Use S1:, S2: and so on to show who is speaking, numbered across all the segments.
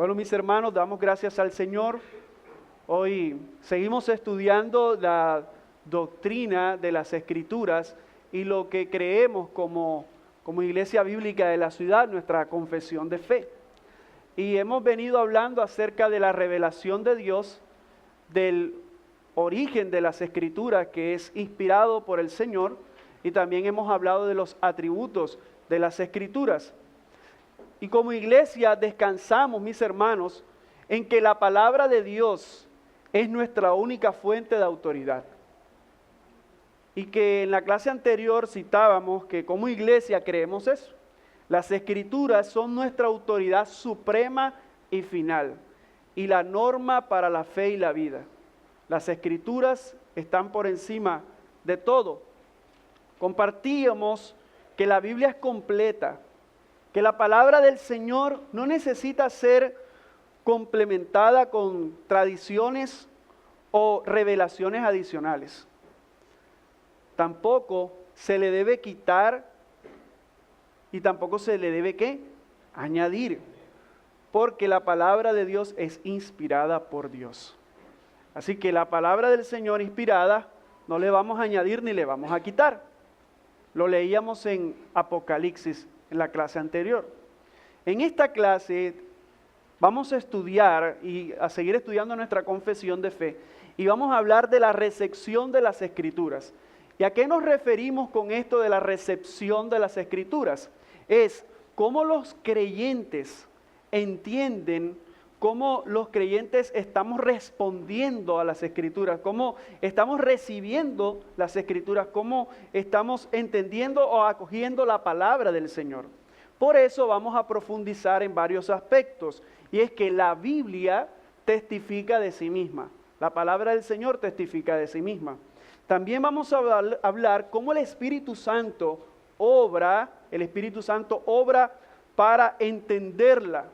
S1: Bueno, mis hermanos, damos gracias al Señor. Hoy seguimos estudiando la doctrina de las Escrituras y lo que creemos como Iglesia Bíblica de la ciudad, nuestra confesión de fe. Y hemos venido hablando acerca de la revelación de Dios, del origen de las Escrituras que es inspirado por el Señor, y también hemos hablado de los atributos de las Escrituras. Y como iglesia descansamos, mis hermanos, en que la palabra de Dios es nuestra única fuente de autoridad. Y que en la clase anterior citábamos que como iglesia creemos eso. Las Escrituras son nuestra autoridad suprema y final, y la norma para la fe y la vida. Las Escrituras están por encima de todo. Compartíamos que la Biblia es completa, que la palabra del Señor no necesita ser complementada con tradiciones o revelaciones adicionales. Tampoco se le debe quitar y tampoco se le debe ¿qué? Añadir, porque la palabra de Dios es inspirada por Dios. Así que la palabra del Señor inspirada no le vamos a añadir ni le vamos a quitar. Lo leíamos en Apocalipsis en la clase anterior. En esta clase vamos a estudiar y a seguir estudiando nuestra confesión de fe y vamos a hablar de la recepción de las Escrituras. ¿Y a qué nos referimos con esto de la recepción de las Escrituras? Es cómo los creyentes entienden, cómo los creyentes estamos respondiendo a las Escrituras, cómo estamos recibiendo las Escrituras, cómo estamos entendiendo o acogiendo la palabra del Señor. Por eso vamos a profundizar en varios aspectos, y es que la Biblia testifica de sí misma, la palabra del Señor testifica de sí misma. También vamos a hablar cómo el Espíritu Santo obra para entenderla.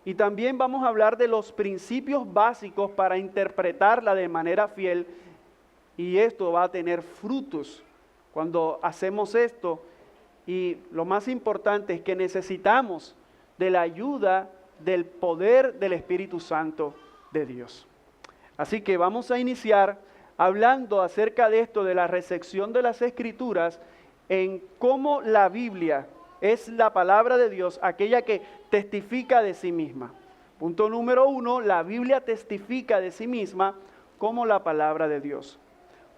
S1: Y también vamos a hablar de los principios básicos para interpretarla de manera fiel, y esto va a tener frutos cuando hacemos esto. Y lo más importante es que necesitamos de la ayuda del poder del Espíritu Santo de Dios. Así que vamos a iniciar hablando acerca de esto, de la recepción de las Escrituras, en cómo la Biblia es la palabra de Dios, aquella que testifica de sí misma. Punto número 1, la Biblia testifica de sí misma como la palabra de Dios.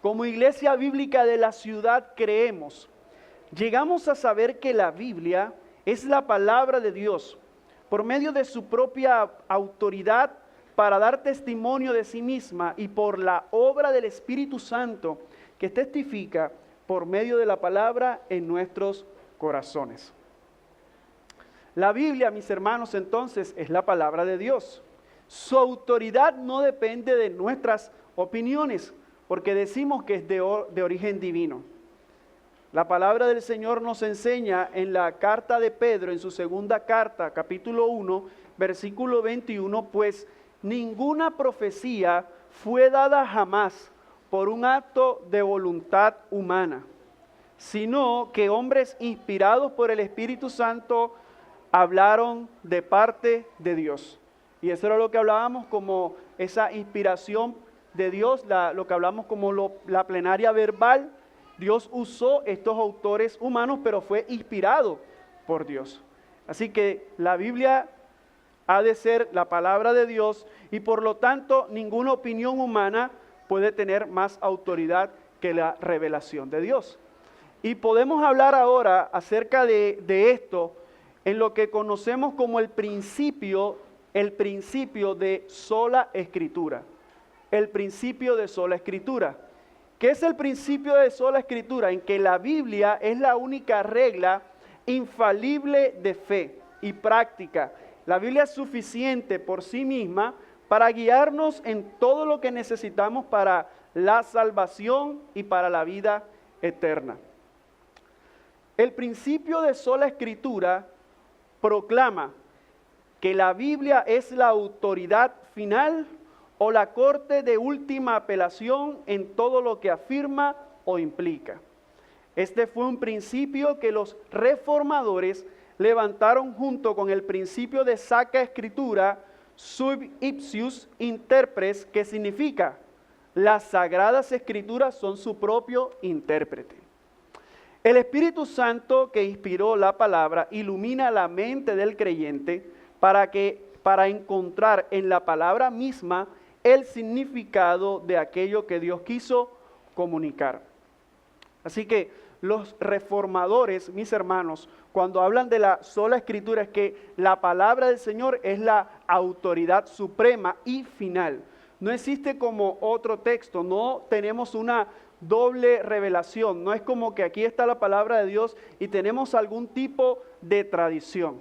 S1: Como iglesia bíblica de la ciudad creemos, llegamos a saber que la Biblia es la palabra de Dios por medio de su propia autoridad para dar testimonio de sí misma y por la obra del Espíritu Santo que testifica por medio de la palabra en nuestros corazones. La Biblia, mis hermanos, entonces es la palabra de Dios. Su autoridad no depende de nuestras opiniones, porque decimos que es de origen divino. La palabra del Señor nos enseña en la carta de Pedro, en su segunda carta, capítulo 1, versículo 21, pues ninguna profecía fue dada jamás por un acto de voluntad humana, sino que hombres inspirados por el Espíritu Santo hablaron de parte de Dios. Y eso era lo que hablábamos como esa inspiración de Dios, lo que hablamos como la plenaria verbal. Dios usó estos autores humanos, pero fue inspirado por Dios. Así que la Biblia ha de ser la palabra de Dios y por lo tanto ninguna opinión humana puede tener más autoridad que la revelación de Dios. Y podemos hablar ahora acerca de esto en lo que conocemos como el principio de sola escritura. El principio de sola escritura. ¿Qué es el principio de sola escritura? En que la Biblia es la única regla infalible de fe y práctica. La Biblia es suficiente por sí misma para guiarnos en todo lo que necesitamos para la salvación y para la vida eterna. El principio de sola escritura proclama que la Biblia es la autoridad final o la corte de última apelación en todo lo que afirma o implica. Este fue un principio que los reformadores levantaron junto con el principio de Sacra Escritura sub ipsius interpres, que significa las Sagradas Escrituras son su propio intérprete. El Espíritu Santo que inspiró la palabra ilumina la mente del creyente para encontrar en la palabra misma el significado de aquello que Dios quiso comunicar. Así que los reformadores, mis hermanos, cuando hablan de la sola Escritura, es que la palabra del Señor es la autoridad suprema y final. No existe como otro texto, no tenemos una doble revelación, no es como que aquí está la palabra de Dios y tenemos algún tipo de tradición.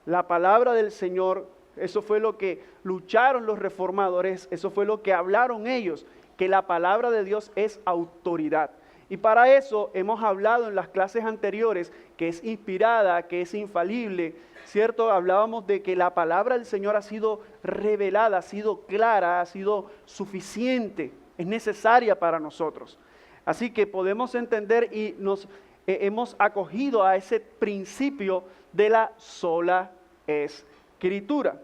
S1: La palabra del Señor, eso fue lo que lucharon los reformadores, eso fue lo que hablaron ellos, que la palabra de Dios es autoridad. Y para eso hemos hablado en las clases anteriores que es inspirada, que es infalible, ¿cierto? Hablábamos de que la palabra del Señor ha sido revelada, ha sido clara, ha sido suficiente, es necesaria para nosotros. Así que podemos entender y nos hemos acogido a ese principio de la sola Escritura.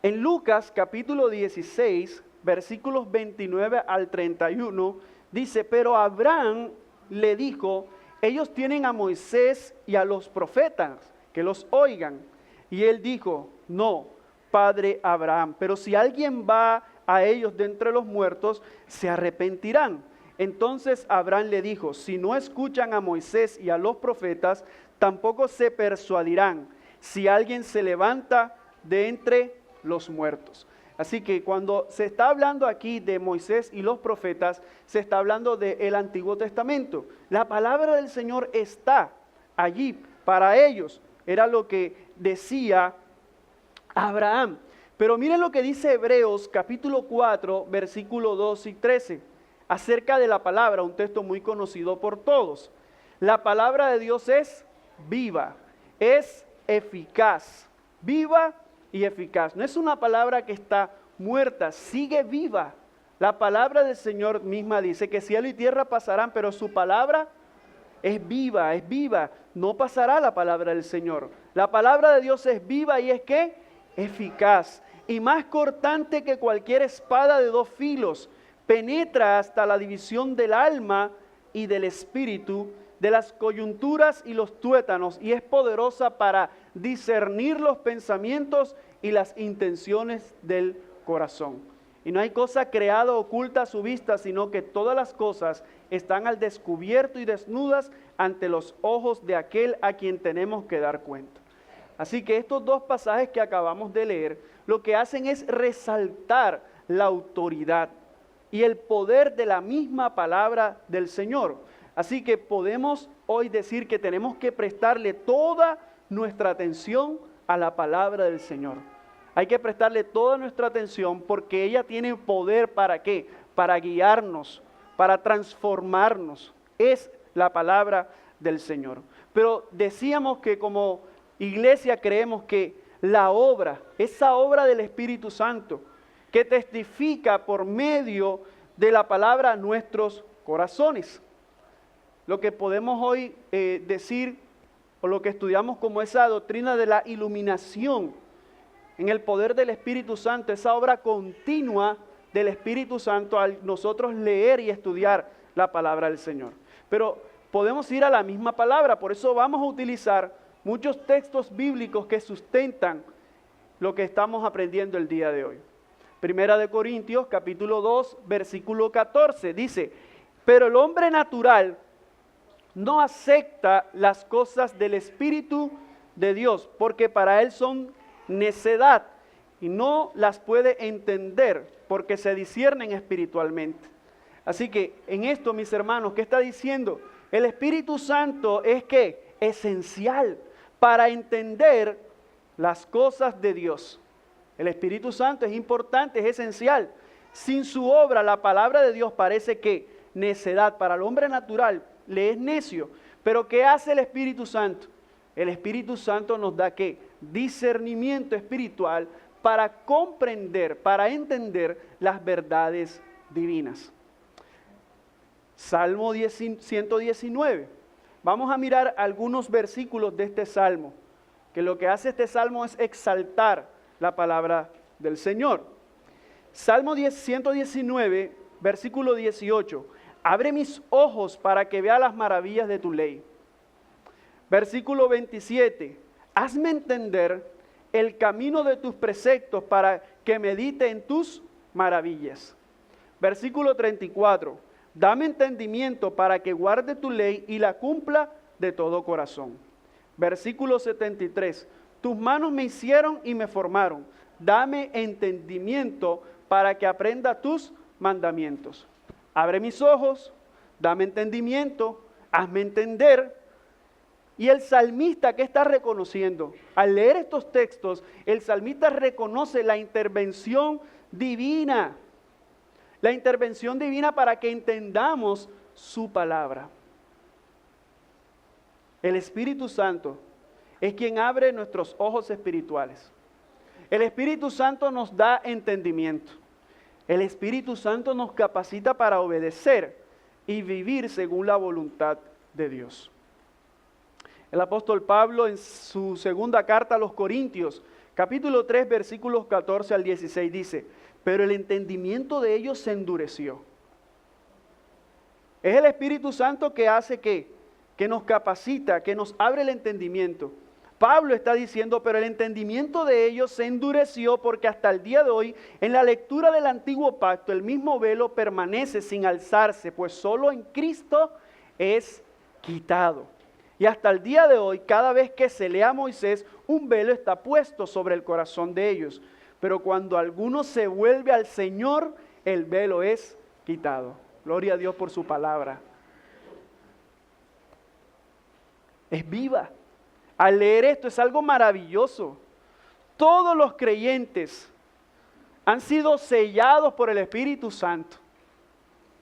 S1: En Lucas capítulo 16, versículos 29 al 31, dice, pero Abraham le dijo, ellos tienen a Moisés y a los profetas, que los oigan. Y él dijo, no, padre Abraham, pero si alguien va a ellos de entre los muertos, se arrepentirán. Entonces Abraham le dijo, si no escuchan a Moisés y a los profetas, tampoco se persuadirán si alguien se levanta de entre los muertos. Así que cuando se está hablando aquí de Moisés y los profetas, se está hablando del Antiguo Testamento. La palabra del Señor está allí para ellos. Era lo que decía Abraham. Pero miren lo que dice Hebreos capítulo 4, versículo 2 y 13, acerca de la palabra, un texto muy conocido por todos. La palabra de Dios es viva, es eficaz, viva y eficaz. No es una palabra que está muerta, sigue viva. La palabra del Señor misma dice que cielo y tierra pasarán, pero su palabra es viva, es viva. No pasará la palabra del Señor. La palabra de Dios es viva y es ¿qué? Eficaz. Y más cortante que cualquier espada de dos filos, penetra hasta la división del alma y del espíritu, de las coyunturas y los tuétanos, y es poderosa para discernir los pensamientos y las intenciones del corazón. Y no hay cosa creada oculta a su vista, sino que todas las cosas están al descubierto y desnudas ante los ojos de aquel a quien tenemos que dar cuenta. Así que estos dos pasajes que acabamos de leer, lo que hacen es resaltar la autoridad y el poder de la misma palabra del Señor. Así que podemos hoy decir que tenemos que prestarle toda nuestra atención a la palabra del Señor. Hay que prestarle toda nuestra atención porque ella tiene poder ¿para qué? Para guiarnos, para transformarnos. Es la palabra del Señor. Pero decíamos que como iglesia creemos que la obra, esa obra del Espíritu Santo, que testifica por medio de la palabra nuestros corazones. Lo que podemos hoy decir, o lo que estudiamos como esa doctrina de la iluminación, en el poder del Espíritu Santo, esa obra continua del Espíritu Santo al nosotros leer y estudiar la palabra del Señor. Pero podemos ir a la misma palabra, por eso vamos a utilizar muchos textos bíblicos que sustentan lo que estamos aprendiendo el día de hoy. Primera de Corintios, capítulo 2, versículo 14, dice, pero el hombre natural no acepta las cosas del Espíritu de Dios, porque para él son necedad y no las puede entender porque se disciernen espiritualmente. Así que en esto, mis hermanos, ¿qué está diciendo? El Espíritu Santo es ¿qué? Esencial para entender las cosas de Dios. El Espíritu Santo es importante, es esencial. Sin su obra, la palabra de Dios parece que necedad. Para el hombre natural le es necio. Pero ¿qué hace el Espíritu Santo? El Espíritu Santo nos da ¿qué? Discernimiento espiritual para comprender, para entender las verdades divinas. Salmo 119. vamos a mirar algunos versículos de este salmo, que lo que hace este salmo es exaltar la palabra del Señor. Salmo 119, versículo 18. Abre mis ojos para que vea las maravillas de tu ley. Versículo 27. Hazme entender el camino de tus preceptos para que medite en tus maravillas. Versículo 34. Dame entendimiento para que guarde tu ley y la cumpla de todo corazón. Versículo 73. Tus manos me hicieron y me formaron. Dame entendimiento para que aprenda tus mandamientos. Abre mis ojos, dame entendimiento, hazme entender. Y el salmista, ¿qué está reconociendo? Al leer estos textos, el salmista reconoce la intervención divina. La intervención divina para que entendamos su palabra. El Espíritu Santo es quien abre nuestros ojos espirituales. El Espíritu Santo nos da entendimiento. El Espíritu Santo nos capacita para obedecer y vivir según la voluntad de Dios. El apóstol Pablo en su segunda carta a los Corintios, capítulo 3, versículos 14 al 16 dice: pero el entendimiento de ellos se endureció. Es el Espíritu Santo que hace que nos capacita, que nos abre el entendimiento. Pablo está diciendo, pero el entendimiento de ellos se endureció porque hasta el día de hoy, en la lectura del antiguo pacto, el mismo velo permanece sin alzarse, pues solo en Cristo es quitado. Y hasta el día de hoy, cada vez que se lee a Moisés, un velo está puesto sobre el corazón de ellos. Pero cuando alguno se vuelve al Señor, el velo es quitado. Gloria a Dios por su palabra. Es viva. Al leer esto es algo maravilloso. Todos los creyentes han sido sellados por el Espíritu Santo.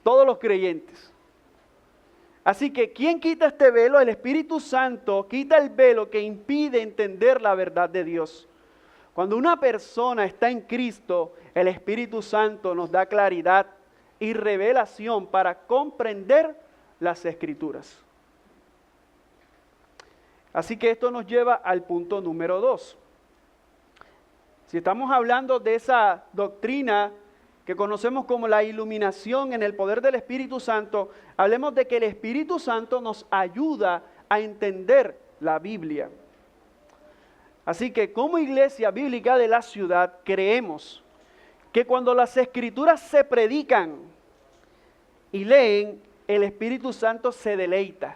S1: Todos los creyentes. Así que, ¿quién quita este velo? El Espíritu Santo quita el velo que impide entender la verdad de Dios. Cuando una persona está en Cristo, el Espíritu Santo nos da claridad y revelación para comprender las Escrituras. Así que esto nos lleva al punto número 2. Si estamos hablando de esa doctrina que conocemos como la iluminación en el poder del Espíritu Santo, hablemos de que el Espíritu Santo nos ayuda a entender la Biblia. Así que como iglesia bíblica de la ciudad creemos que cuando las Escrituras se predican y leen, el Espíritu Santo se deleita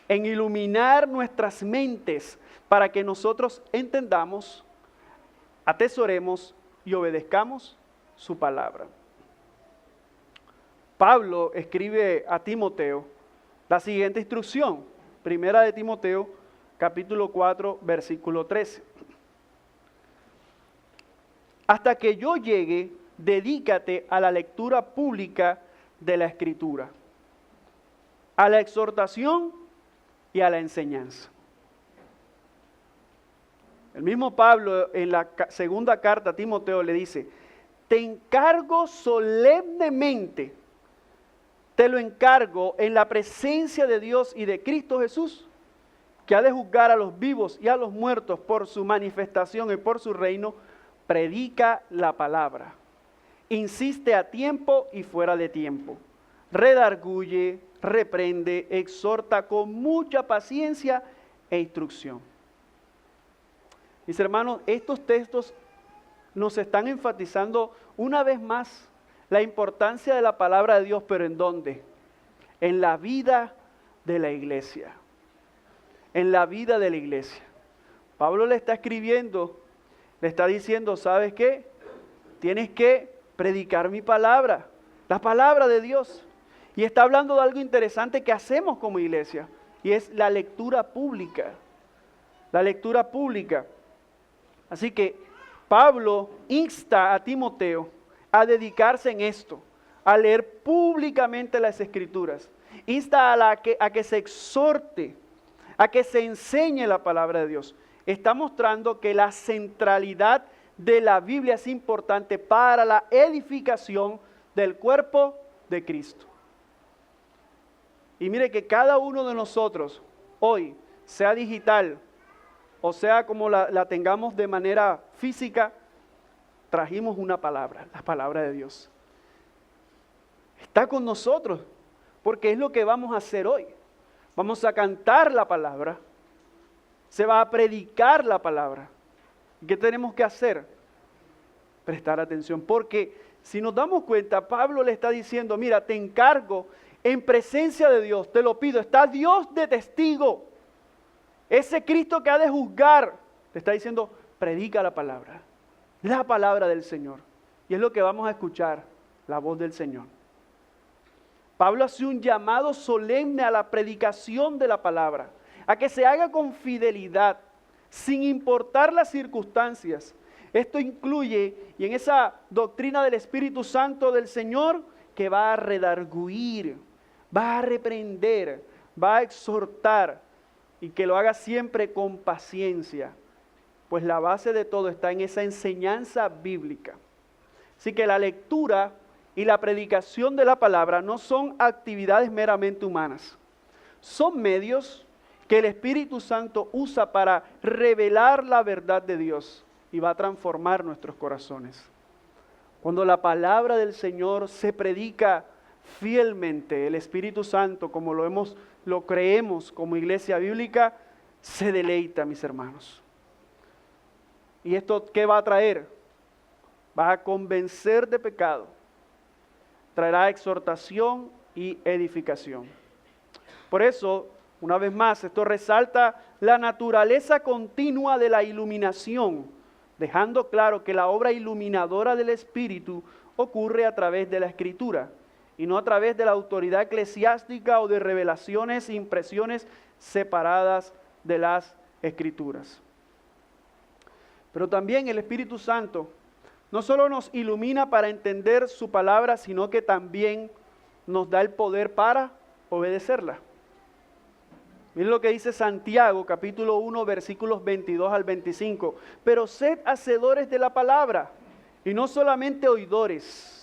S1: en iluminar nuestras mentes para que nosotros entendamos, atesoremos y obedezcamos su palabra. Pablo escribe a Timoteo la siguiente instrucción, primera de Timoteo, capítulo 4, versículo 13. Hasta que yo llegue, dedícate a la lectura pública de la Escritura, a la exhortación y a la enseñanza. El mismo Pablo en la segunda carta a Timoteo le dice: te encargo solemnemente, te lo encargo en la presencia de Dios y de Cristo Jesús, que ha de juzgar a los vivos y a los muertos por su manifestación y por su reino. Predica la palabra, insiste a tiempo y fuera de tiempo, redarguye, reprende, exhorta con mucha paciencia e instrucción. Mis hermanos, estos textos nos están enfatizando una vez más la importancia de la palabra de Dios, pero ¿en dónde? En la vida de la iglesia. En la vida de la iglesia. Pablo le está escribiendo, le está diciendo, ¿sabes qué? Tienes que predicar mi palabra, la palabra de Dios. Y está hablando de algo interesante que hacemos como iglesia, y es la lectura pública. La lectura pública. Así que Pablo insta a Timoteo a dedicarse en esto, a leer públicamente las Escrituras. Insta a que se exhorte, a que se enseñe la palabra de Dios. Está mostrando que la centralidad de la Biblia es importante para la edificación del cuerpo de Cristo. Y mire que cada uno de nosotros, hoy, sea digital o sea como la tengamos de manera física, trajimos una palabra, la palabra de Dios. Está con nosotros, porque es lo que vamos a hacer hoy. Vamos a cantar la palabra, se va a predicar la palabra. ¿Qué tenemos que hacer? Prestar atención, porque si nos damos cuenta, Pablo le está diciendo, mira, te encargo en presencia de Dios, te lo pido, está Dios de testigo. Ese Cristo que ha de juzgar, te está diciendo, predica la palabra del Señor. Y es lo que vamos a escuchar, la voz del Señor. Pablo hace un llamado solemne a la predicación de la palabra, a que se haga con fidelidad, sin importar las circunstancias. Esto incluye, y en esa doctrina del Espíritu Santo del Señor, que va a redarguir, va a reprender, va a exhortar, y que lo haga siempre con paciencia, pues la base de todo está en esa enseñanza bíblica. Así que la lectura y la predicación de la palabra no son actividades meramente humanas, son medios que el Espíritu Santo usa para revelar la verdad de Dios y va a transformar nuestros corazones. Cuando la palabra del Señor se predica fielmente, el Espíritu Santo, como lo creemos como iglesia bíblica, se deleita, mis hermanos. ¿Y esto qué va a traer? Va a convencer de pecado, traerá exhortación y edificación. Por eso, una vez más, esto resalta la naturaleza continua de la iluminación, dejando claro que la obra iluminadora del Espíritu ocurre a través de la Escritura y no a través de la autoridad eclesiástica o de revelaciones e impresiones separadas de las Escrituras. Pero también el Espíritu Santo no solo nos ilumina para entender su palabra, sino que también nos da el poder para obedecerla. Miren lo que dice Santiago, capítulo 1, versículos 22 al 25. Pero sed hacedores de la palabra, y no solamente oidores,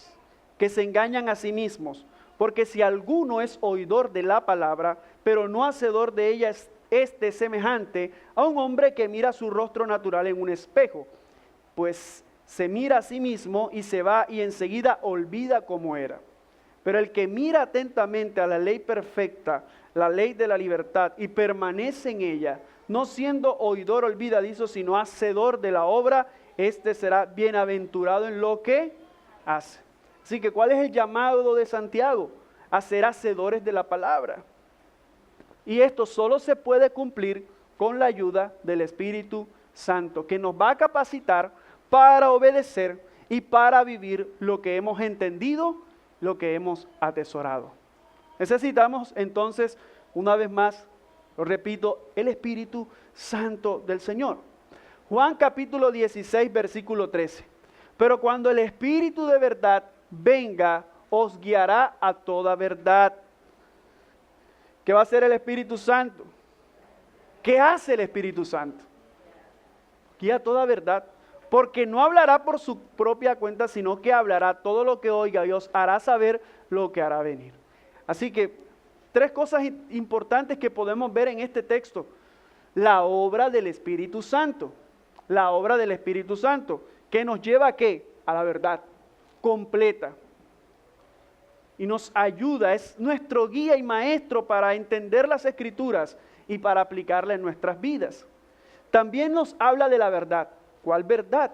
S1: que se engañan a sí mismos. Porque si alguno es oidor de la palabra, pero no hacedor de ella, es semejante a un hombre que mira su rostro natural en un espejo. Pues se mira a sí mismo y se va y enseguida olvida cómo era. Pero el que mira atentamente a la ley perfecta, la ley de la libertad, y permanece en ella, no siendo oidor olvidadizo, sino hacedor de la obra, este será bienaventurado en lo que hace. Así que, ¿cuál es el llamado de Santiago? A ser hacedores de la palabra. Y esto solo se puede cumplir con la ayuda del Espíritu Santo, que nos va a capacitar para obedecer y para vivir lo que hemos entendido, lo que hemos atesorado. Necesitamos entonces, una vez más, lo repito, el Espíritu Santo del Señor. Juan capítulo 16, versículo 13. Pero cuando el Espíritu de verdad venga, os guiará a toda verdad. ¿Qué va a hacer el Espíritu Santo? ¿Qué hace el Espíritu Santo? Guía a toda verdad. Porque no hablará por su propia cuenta, sino que hablará todo lo que oiga y os hará saber lo que hará venir. Así que, tres cosas importantes que podemos ver en este texto. La obra del Espíritu Santo. La obra del Espíritu Santo. ¿Que nos lleva a qué? A la verdad completa. Y nos ayuda, es nuestro guía y maestro para entender las Escrituras y para aplicarlas en nuestras vidas. También nos habla de la verdad. ¿Cuál verdad?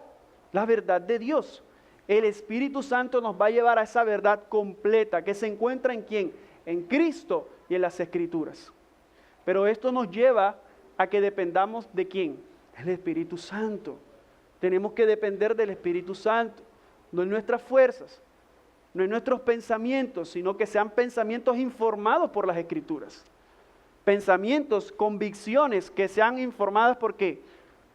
S1: La verdad de Dios. El Espíritu Santo nos va a llevar a esa verdad completa que se encuentra en ¿quién? En Cristo y en las Escrituras. Pero esto nos lleva a que dependamos de ¿quién? El Espíritu Santo. Tenemos que depender del Espíritu Santo, no en nuestras fuerzas, no en nuestros pensamientos, sino que sean pensamientos informados por las Escrituras. Pensamientos, convicciones que sean informadas ¿por qué?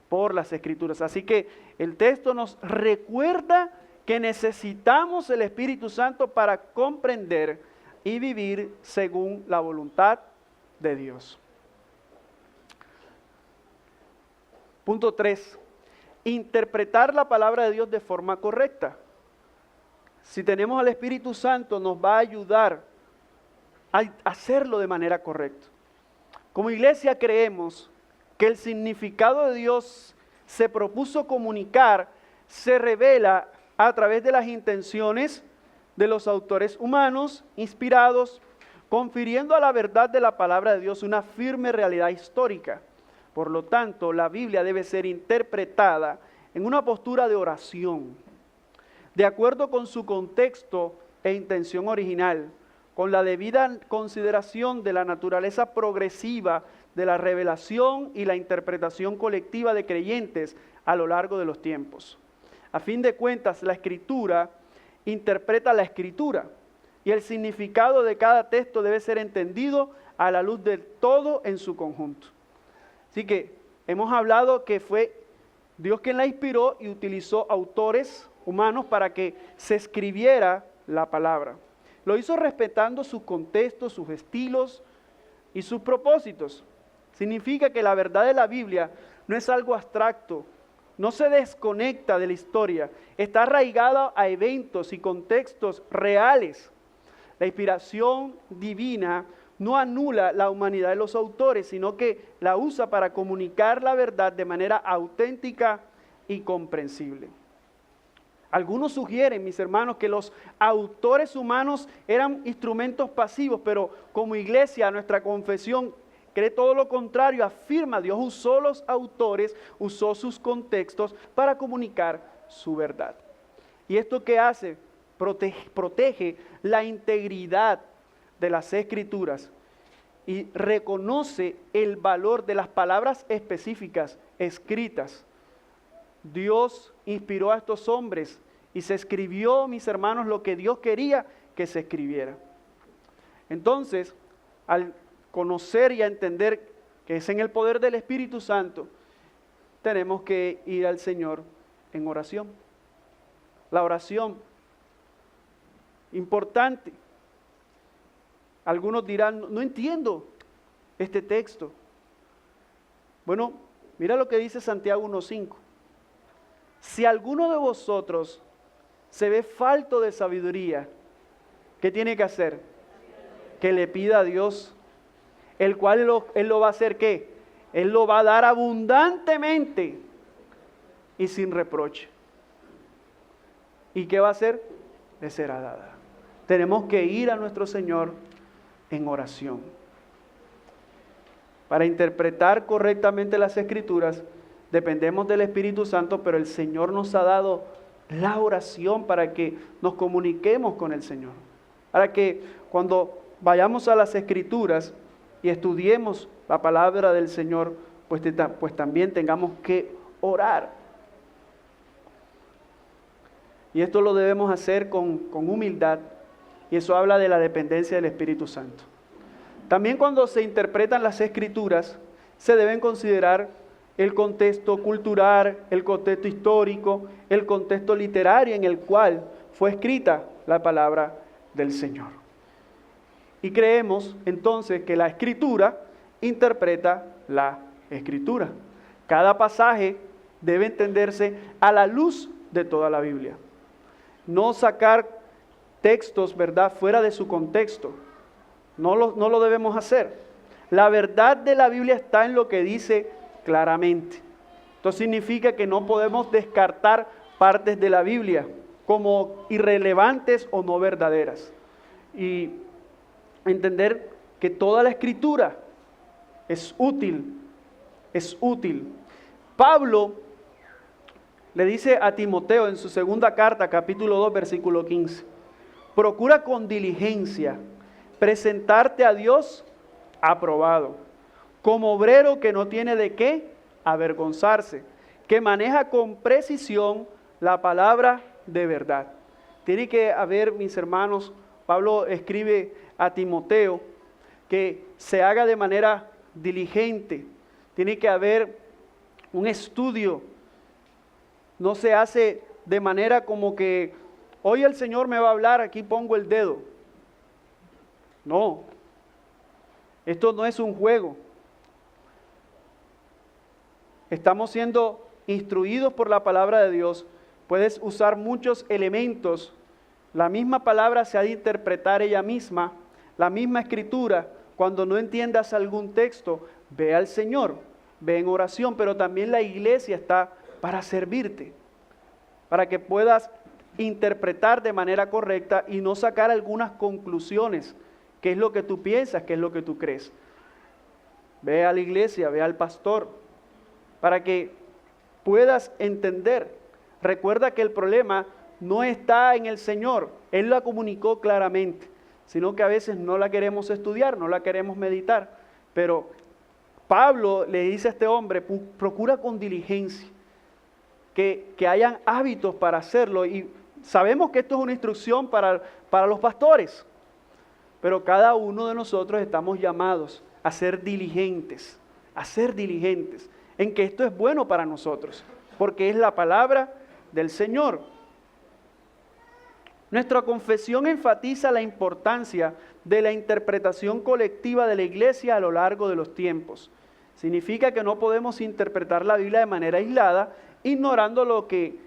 S1: Por las Escrituras. Así que el texto nos recuerda que necesitamos el Espíritu Santo para comprender y vivir según la voluntad de Dios. Punto 3. Interpretar la palabra de Dios de forma correcta. Si tenemos al Espíritu Santo, nos va a ayudar a hacerlo de manera correcta. Como iglesia creemos que el significado de Dios se propuso comunicar, se revela a través de las intenciones de los autores humanos inspirados, confiriendo a la verdad de la palabra de Dios una firme realidad histórica. Por lo tanto, la Biblia debe ser interpretada en una postura de oración, de acuerdo con su contexto e intención original, con la debida consideración de la naturaleza progresiva de la revelación y la interpretación colectiva de creyentes a lo largo de los tiempos. A fin de cuentas, la Escritura interpreta la Escritura y el significado de cada texto debe ser entendido a la luz del todo en su conjunto. Así que hemos hablado que fue Dios quien la inspiró y utilizó autores humanos para que se escribiera la palabra. Lo hizo respetando sus contextos, sus estilos y sus propósitos. Significa que la verdad de la Biblia no es algo abstracto, no se desconecta de la historia, está arraigada a eventos y contextos reales. La inspiración divina no anula la humanidad de los autores, sino que la usa para comunicar la verdad de manera auténtica y comprensible. Algunos sugieren, mis hermanos, que los autores humanos eran instrumentos pasivos, pero como iglesia, nuestra confesión cree todo lo contrario, afirma Dios usó los autores, usó sus contextos para comunicar su verdad. ¿Y esto qué hace? Protege la integridad de las Escrituras y reconoce el valor de las palabras específicas escritas. Dios inspiró a estos hombres y se escribió, mis hermanos, lo que Dios quería que se escribiera. Entonces, al conocer y a entender que es en el poder del Espíritu Santo, tenemos que ir al Señor en oración. La oración, importante. Algunos dirán, no entiendo este texto. Bueno, mira lo que dice Santiago 1:5. Si alguno de vosotros se ve falto de sabiduría, ¿qué tiene que hacer? Que le pida a Dios, el cual Él lo va a hacer, ¿qué? Él lo va a dar abundantemente y sin reproche. ¿Y qué va a hacer? Le será dada. Tenemos que ir a nuestro Señor en oración. Para interpretar correctamente las Escrituras, dependemos del Espíritu Santo, pero el Señor nos ha dado la oración para que nos comuniquemos con el Señor. Para que cuando vayamos a las Escrituras y estudiemos la palabra del Señor, pues también tengamos que orar. Y esto lo debemos hacer con humildad, y eso habla de la dependencia del Espíritu Santo. También cuando se interpretan las Escrituras, se deben considerar el contexto cultural, el contexto histórico, el contexto literario en el cual fue escrita la palabra del Señor. Y creemos entonces que la Escritura interpreta la Escritura. Cada pasaje debe entenderse a la luz de toda la Biblia. No sacar textos, ¿verdad?, fuera de su contexto. No lo debemos hacer. La verdad de la Biblia está en lo que dice claramente. Esto significa que no podemos descartar partes de la Biblia como irrelevantes o no verdaderas. Y entender que toda la Escritura es útil. Es útil. Pablo le dice a Timoteo en su segunda carta, capítulo 2, versículo 15. Procura con diligencia presentarte a Dios aprobado, como obrero que no tiene de qué avergonzarse, que maneja con precisión la palabra de verdad. Tiene que haber, mis hermanos, Pablo escribe a Timoteo que se haga de manera diligente. Tiene que haber un estudio. No se hace de manera como que hoy el Señor me va a hablar, aquí pongo el dedo. No, esto no es un juego. Estamos siendo instruidos por la palabra de Dios. Puedes usar muchos elementos. La misma palabra se ha de interpretar ella misma, la misma Escritura cuando no entiendas algún texto, ve al Señor, ve en oración, pero también la iglesia está para servirte, para que puedas interpretar de manera correcta y no sacar algunas conclusiones, qué es lo que tú piensas, qué es lo que tú crees. Ve a la iglesia, ve al pastor, para que puedas entender. Recuerda que el problema no está en el Señor, Él la comunicó claramente, sino que a veces no la queremos estudiar, no la queremos meditar. Pero Pablo le dice a este hombre, procura con diligencia, que hayan hábitos para hacerlo. Y sabemos que esto es una instrucción para los pastores, pero cada uno de nosotros estamos llamados a ser diligentes en que esto es bueno para nosotros, porque es la palabra del Señor. Nuestra confesión enfatiza la importancia de la interpretación colectiva de la iglesia a lo largo de los tiempos. Significa que no podemos interpretar la Biblia de manera aislada, ignorando lo que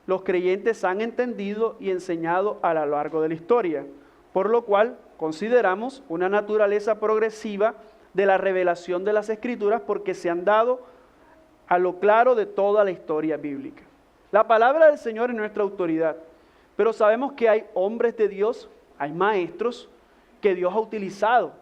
S1: los creyentes han entendido y enseñado a lo largo de la historia, por lo cual consideramos una naturaleza progresiva de la revelación de las Escrituras porque se han dado a lo claro de toda la historia bíblica. La palabra del Señor es nuestra autoridad, pero sabemos que hay hombres de Dios, hay maestros que Dios ha utilizado,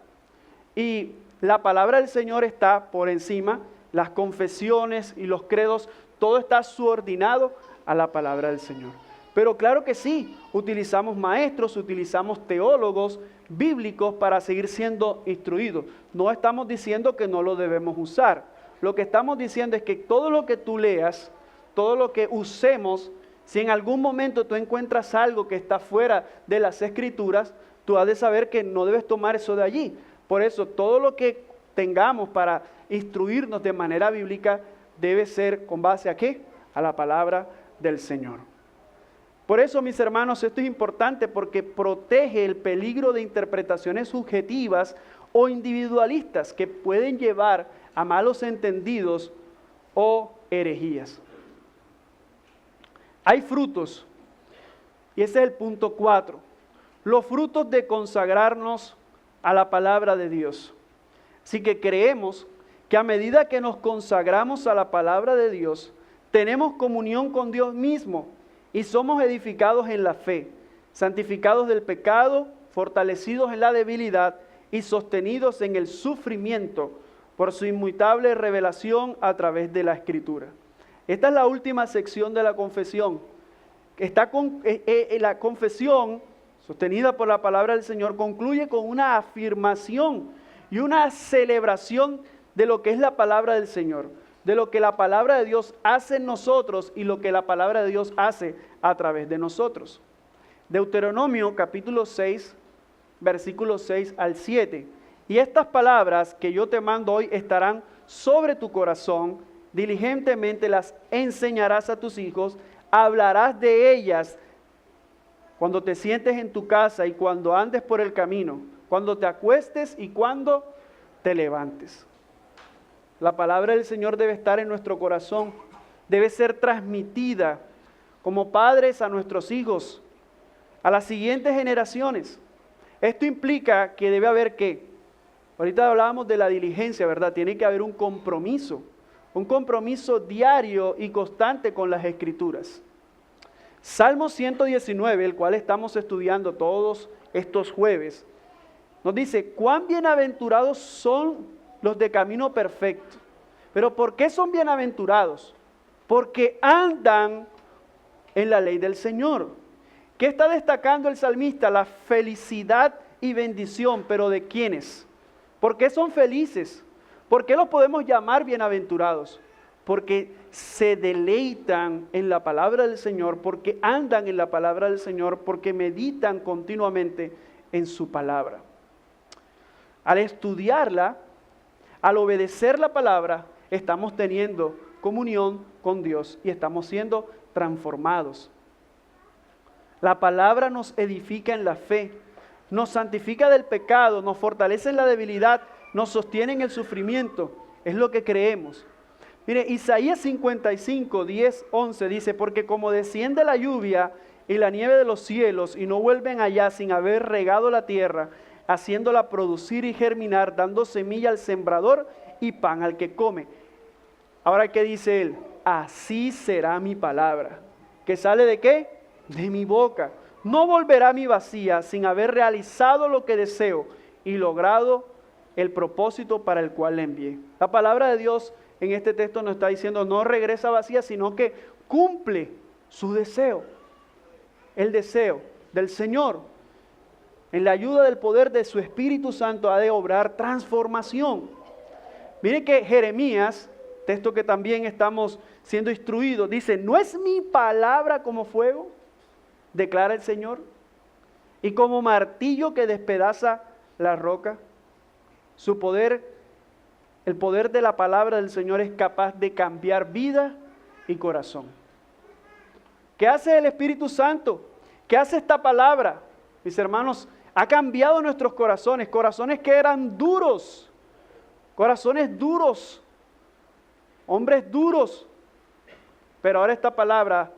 S1: y la palabra del Señor está por encima, las confesiones y los credos, todo está subordinado a la palabra del Señor. Pero claro que sí, utilizamos maestros, utilizamos teólogos bíblicos para seguir siendo instruidos. No estamos diciendo que no lo debemos usar. Lo que estamos diciendo es que todo lo que tú leas, todo lo que usemos, si en algún momento tú encuentras algo que está fuera de las Escrituras, tú has de saber que no debes tomar eso de allí. Por eso, todo lo que tengamos para instruirnos de manera bíblica debe ser con base ¿a qué? A la palabra del Señor. Por eso, mis hermanos, esto es importante porque protege el peligro de interpretaciones subjetivas o individualistas que pueden llevar a malos entendidos o herejías. Hay frutos, y ese es el punto 4, los frutos de consagrarnos a la palabra de Dios. Así que creemos que a medida que nos consagramos a la palabra de Dios, tenemos comunión con Dios mismo y somos edificados en la fe, santificados del pecado, fortalecidos en la debilidad y sostenidos en el sufrimiento por su inmutable revelación a través de la Escritura. Esta es la última sección de la confesión. La confesión, sostenida por la palabra del Señor, concluye con una afirmación y una celebración de lo que es la palabra del Señor, de lo que la palabra de Dios hace en nosotros y lo que la palabra de Dios hace a través de nosotros. Deuteronomio capítulo 6, versículos 6 al 7. Y estas palabras que yo te mando hoy estarán sobre tu corazón, diligentemente las enseñarás a tus hijos, hablarás de ellas cuando te sientes en tu casa y cuando andes por el camino, cuando te acuestes y cuando te levantes. La palabra del Señor debe estar en nuestro corazón, debe ser transmitida como padres a nuestros hijos, a las siguientes generaciones. Esto implica que debe haber ¿qué? Ahorita hablábamos de la diligencia, ¿verdad? Tiene que haber un compromiso diario y constante con las Escrituras. Salmo 119, el cual estamos estudiando todos estos jueves, nos dice, cuán bienaventurados son los de camino perfecto. ¿Pero por qué son bienaventurados? Porque andan en la ley del Señor. ¿Qué está destacando el salmista? La felicidad y bendición, pero ¿de quiénes? ¿Por qué son felices? ¿Por qué los podemos llamar bienaventurados? Porque se deleitan en la palabra del Señor, porque andan en la palabra del Señor, porque meditan continuamente en su palabra. Al estudiarla, al obedecer la palabra, estamos teniendo comunión con Dios y estamos siendo transformados. La palabra nos edifica en la fe, nos santifica del pecado, nos fortalece en la debilidad, nos sostiene en el sufrimiento. Es lo que creemos. Mire, Isaías 55, 10, 11 dice, porque como desciende la lluvia y la nieve de los cielos y no vuelven allá sin haber regado la tierra, haciéndola producir y germinar, dando semilla al sembrador y pan al que come. Ahora, ¿qué dice él? Así será mi palabra. ¿Que sale de qué? De mi boca. No volverá a mí vacía sin haber realizado lo que deseo y logrado el propósito para el cual le envié. La palabra de Dios en este texto nos está diciendo no regresa vacía, sino que cumple su deseo. El deseo del Señor, en la ayuda del poder de su Espíritu Santo, ha de obrar transformación. Miren que Jeremías, texto que también estamos siendo instruidos, dice, ¿no es mi palabra como fuego? Declara el Señor. Y como martillo que despedaza la roca. Su poder, el poder de la palabra del Señor es capaz de cambiar vida y corazón. ¿Qué hace el Espíritu Santo? ¿Qué hace esta palabra? Mis hermanos, ha cambiado nuestros corazones, corazones que eran duros, corazones duros, hombres duros. Pero ahora esta palabra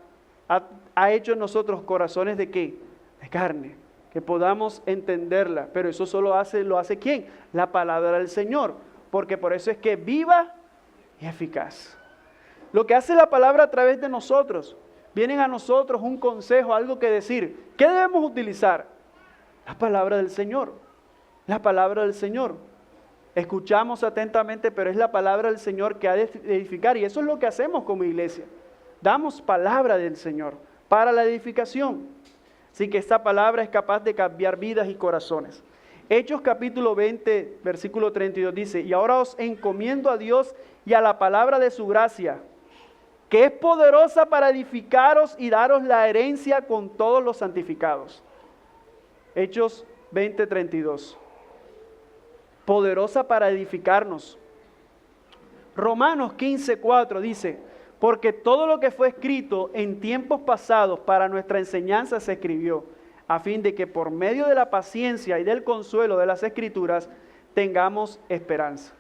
S1: ha hecho en nosotros corazones de ¿qué? De carne, que podamos entenderla. Pero eso lo hace ¿quién? La palabra del Señor. Porque por eso es que viva y eficaz. Lo que hace la palabra a través de nosotros, vienen a nosotros un consejo, algo que decir. ¿Qué debemos utilizar? La palabra del Señor. La palabra del Señor. Escuchamos atentamente, pero es la palabra del Señor que ha de edificar. Y eso es lo que hacemos como iglesia. Damos palabra del Señor para la edificación. Así que esta palabra es capaz de cambiar vidas y corazones. Hechos capítulo 20, versículo 32 dice, y ahora os encomiendo a Dios y a la palabra de su gracia, que es poderosa para edificaros y daros la herencia con todos los santificados. Hechos 20, 32. Poderosa para edificarnos. Romanos 15, 4 dice, porque todo lo que fue escrito en tiempos pasados para nuestra enseñanza se escribió, a fin de que por medio de la paciencia y del consuelo de las Escrituras tengamos esperanza.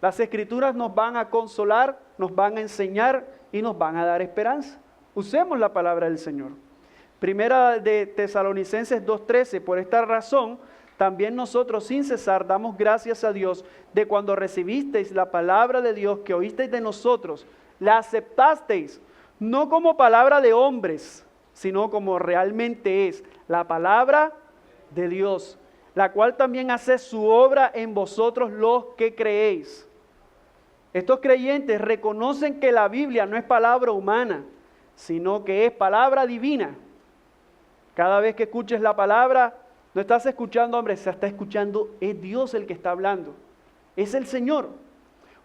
S1: Las Escrituras nos van a consolar, nos van a enseñar y nos van a dar esperanza. Usemos la palabra del Señor. Primera de Tesalonicenses 2:13, por esta razón, también nosotros sin cesar damos gracias a Dios de cuando recibisteis la palabra de Dios que oísteis de nosotros, la aceptasteis, no como palabra de hombres, sino como realmente es la palabra de Dios, la cual también hace su obra en vosotros los que creéis. Estos creyentes reconocen que la Biblia no es palabra humana, sino que es palabra divina. Cada vez que escuches la palabra, no estás escuchando, hombre, se está escuchando, es Dios el que está hablando, es el Señor.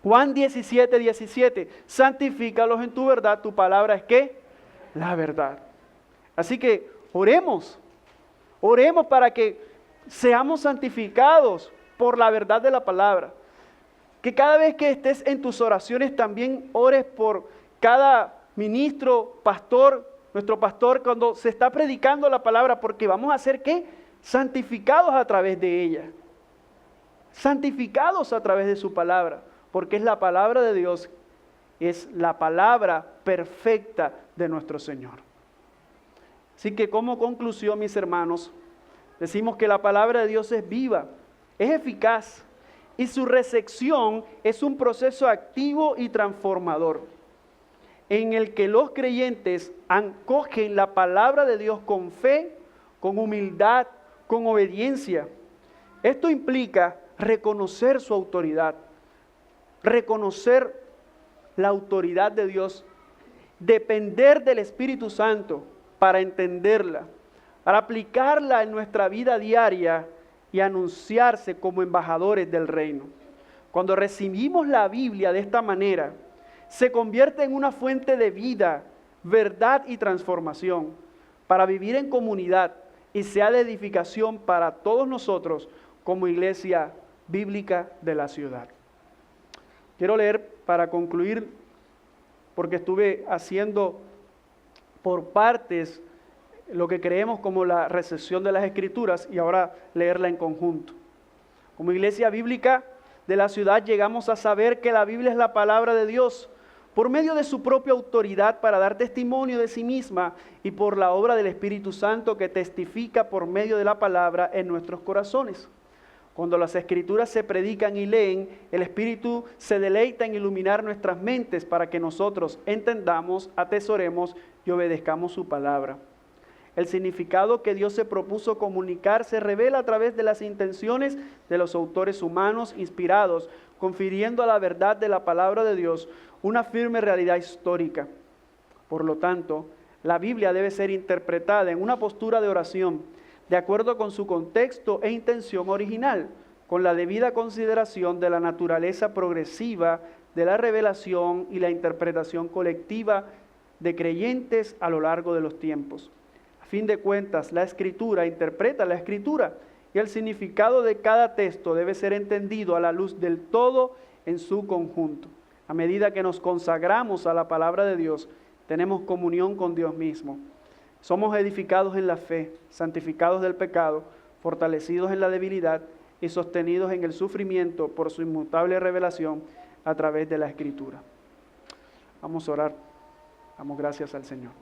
S1: Juan 17, 17, santifícalos en tu verdad, tu palabra es ¿qué? La verdad. Así que oremos para que seamos santificados por la verdad de la palabra. Que cada vez que estés en tus oraciones también ores por cada ministro, pastor, nuestro pastor, cuando se está predicando la palabra, porque vamos a ser ¿qué? Santificados a través de ella. Santificados a través de su palabra, porque es la palabra de Dios, es la palabra perfecta de nuestro Señor. Así que como conclusión, mis hermanos, decimos que la palabra de Dios es viva, es eficaz y su recepción es un proceso activo y transformador en el que los creyentes acogen la palabra de Dios con fe, con humildad, con obediencia. Esto implica reconocer su autoridad, reconocer la autoridad de Dios, depender del Espíritu Santo para entenderla, para aplicarla en nuestra vida diaria y anunciarse como embajadores del reino. Cuando recibimos la Biblia de esta manera, se convierte en una fuente de vida, verdad y transformación para vivir en comunidad y sea de edificación para todos nosotros como iglesia bíblica de la ciudad. Quiero leer para concluir, porque estuve haciendo por partes lo que creemos como la recepción de las Escrituras y ahora leerla en conjunto. Como iglesia bíblica de la ciudad llegamos a saber que la Biblia es la palabra de Dios, por medio de su propia autoridad para dar testimonio de sí misma y por la obra del Espíritu Santo que testifica por medio de la palabra en nuestros corazones. Cuando las Escrituras se predican y leen, el Espíritu se deleita en iluminar nuestras mentes para que nosotros entendamos, atesoremos y obedezcamos su palabra. El significado que Dios se propuso comunicar se revela a través de las intenciones de los autores humanos inspirados, confiriendo a la verdad de la palabra de Dios una firme realidad histórica. Por lo tanto, la Biblia debe ser interpretada en una postura de oración, de acuerdo con su contexto e intención original, con la debida consideración de la naturaleza progresiva de la revelación y la interpretación colectiva de creyentes a lo largo de los tiempos. A fin de cuentas, la Escritura interpreta la Escritura y el significado de cada texto debe ser entendido a la luz del todo en su conjunto. A medida que nos consagramos a la palabra de Dios, tenemos comunión con Dios mismo. Somos edificados en la fe, santificados del pecado, fortalecidos en la debilidad y sostenidos en el sufrimiento por su inmutable revelación a través de la Escritura. Vamos a orar. Damos gracias al Señor.